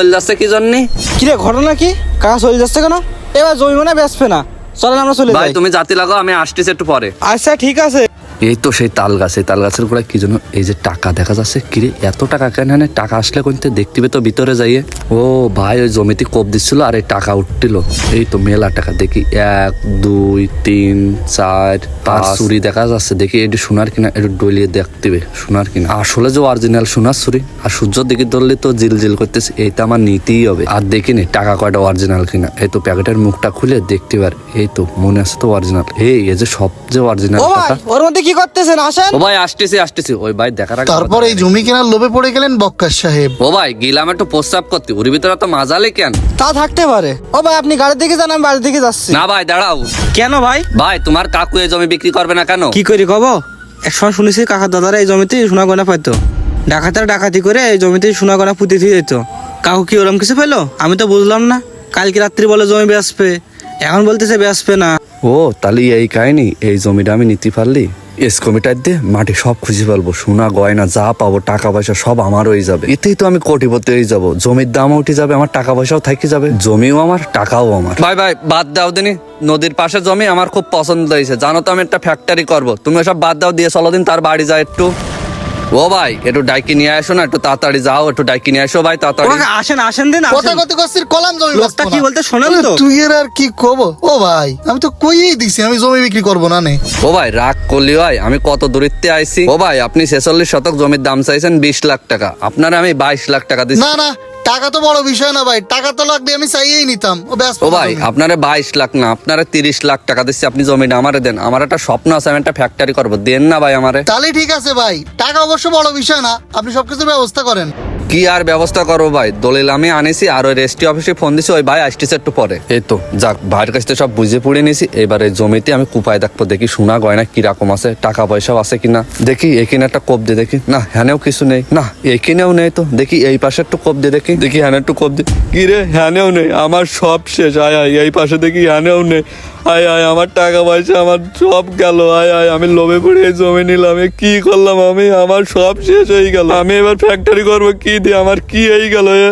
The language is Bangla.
চলে যাচ্ছে কি জন্য? কিরে ঘটনা কি? কাকা চলে যাচ্ছে কেন? এবার জমি মনে বেচবে না, চলেন আমরা চলে ভাই যাই। তুমি জাতি লাগাও, আমি আসতেছি একটু পরে। আচ্ছা ঠিক আছে। এই তো সেই তাল গাছ, এই তাল গাছের গোড়ায় কি জন্য এই যে টাকা দেখা যাচ্ছে। কিরে এত টাকা কেন? টাকা আসলে কোনতে দেখতিবে তো ভিতরে যাইয়ে। ও ভাই ওই জমিতে কোপ দিচ্ছিল আর এই টাকা উঠছিল। এই তো মেলা টাকা, দেখি 1 2 3 4 5 চুরি দেখা যাচ্ছে। দেখি এটি সোনার কিনা, একটু ডলিয়ে দেখতিবে সোনার কিনা। আসলে যে অরিজিনাল সোনার চুরি, আর সূর্যর দিকে ধরলে তো জিল জিল করতেছে, এইটা আমার নিতেই হবে। আর দেখিনি টাকা কয়টা অরিজিনাল কিনা। এই তো প্যাকেটের মুখটা খুলে দেখতে পার। এই তো মনে আছে তো অরিজিনাল। এই যে সব যে অরিজিনাল ও ভাই টাকা। ওর মধ্যে কি করতেছেন? আসেন। ও ভাই আসতেছি ওই ভাই দেখার আগে তারপর এই জমি কেনার লোভে পড়ে গেলেন বক্কার সাহেব। ও ভাই গেলাম একটু প্রস্তাব করতে, ওর ভিতরে তো মাজালে কেন? তা থাকতে পারে। ও ভাই আপনি গাড়ির দিকে যান, আমি বাড়ির দিকে যাচ্ছি। না ভাই দাঁড়াও। কেন ভাই? ভাই তোমার কাকু এই জমি বিক্রি করবে না কেন? কি করি কব? একসময় শুনেছি কাকার দাদারা এই জমিতে সোনা গয়না পাইতো, ডাকাতের ডাকাতি করে এই জমিতে সোনা গয়না পুঁতে দিয়ে যেত। কাকু কি ওরম কিছু পেলো? আমি তো বুঝলাম না। কালকে রাত্রি বলে জমি বেচবে, এখন বলতেছে বেচবে না। ও তাহলে এই কাহিনী। এই জমিটা আমি নিতে পারলি এসকমিটার দিয়ে মাটি সব খুঁজে ফেলবো, সোনা গয়না যা পাবো টাকা পয়সা সব আমার হয়ে যাবে। এতেই তো আমি কোটিপতি হয়ে যাবো, জমির দামও উঠে যাবে, আমার টাকা পয়সাও থাকি যাবে, জমিও আমার টাকাও আমার। ভাই ভাই বাদ দাও দিনি, নদীর পাশে জমি আমার খুব পছন্দ হয়েছে। জানো তো আমি একটা ফ্যাক্টরি করবো, তুমি সব বাদ দাও, দিয়ে চলো দিন তার বাড়ি যায় একটু। ও ভাই একটু ডাইকি নিয়ে আসো না, একটু তাড়াতাড়ি যাও, একটু ডাইকি নিয়ে আসো ভাই তাড়াতাড়ি। ও কাকা, আসেন আসেন দিন। কথা কত কষ্টের কলাম জমি লোকটা বেচবো কি না। বলতে শোনেন তো? তুই এর আর কি কব? ও ভাই আমি তো কইয়েই দিছি আমি জমি বিক্রি করবো না নে। ও ভাই রাগ করলি ভাই, আমি কত দূরিত্বে আইছি। ও ভাই আপনি 46 শতক জমির দাম চাইছেন 20 লাখ টাকা, আপনার আমি 22 লাখ টাকা দিচ্ছি। না না টাকা তো বড় বিষয় না ভাই, টাকা তো লাগবে, আমি চাইয়েই নিতাম। ও ব্যস্ত ও ভাই আপনারে 22 লাখ না, আপনারে 30 লাখ টাকা দিচ্ছি, আপনি জমিটা আমারে দেন। আমার একটা স্বপ্ন আছে, আমি একটা ফ্যাক্টরি করবো, দেন না ভাই আমারে। তাহলে ঠিক আছে ভাই, টাকা অবশ্য বড় বিষয় না, আপনি সবকিছুর ব্যবস্থা করেন। কি আর ব্যবস্থা করবো ভাই, দলিল আমি আনিছি, আর ওই রেজিস্ট্রি অফিসে ফোন দিছি, ওই ভাই আসতেছে একটু পরে। এই তো যাক ভাইয়ের কাছ থেকে সব বুঝে পড়ে নিছি। এবারে জমিতে আমি কুপায় দেখবো, দেখি সোনা গয়না কিরকম আছে, টাকা পয়সাও আছে কিনা। দেখি এখানে একটা কোপ দিয়ে দেখি, না হ্যানেও কিছু নেই, না এখানেও নেই। তো দেখি এই পাশে একটু কোপ দিয়ে দেখি, দেখি হ্যানে একটু কোপ দিয়ে, কি রে হ্যানেও নেই, আমার সব শেষ। আয় আয় এই পাশে দেখি হ্যানেও নেই। আয় আয় আমার টাকা পয়সা আমার সব গেল। আয় আয় আমি লোভে পড়ে এই জমি নিলাম, এ কি করলাম আমি, আমার সব শেষ হয়ে গেল। আমি এবার ফ্যাক্টরি করবো কি দিয়ে, আমার কি হয়ে গেল এ।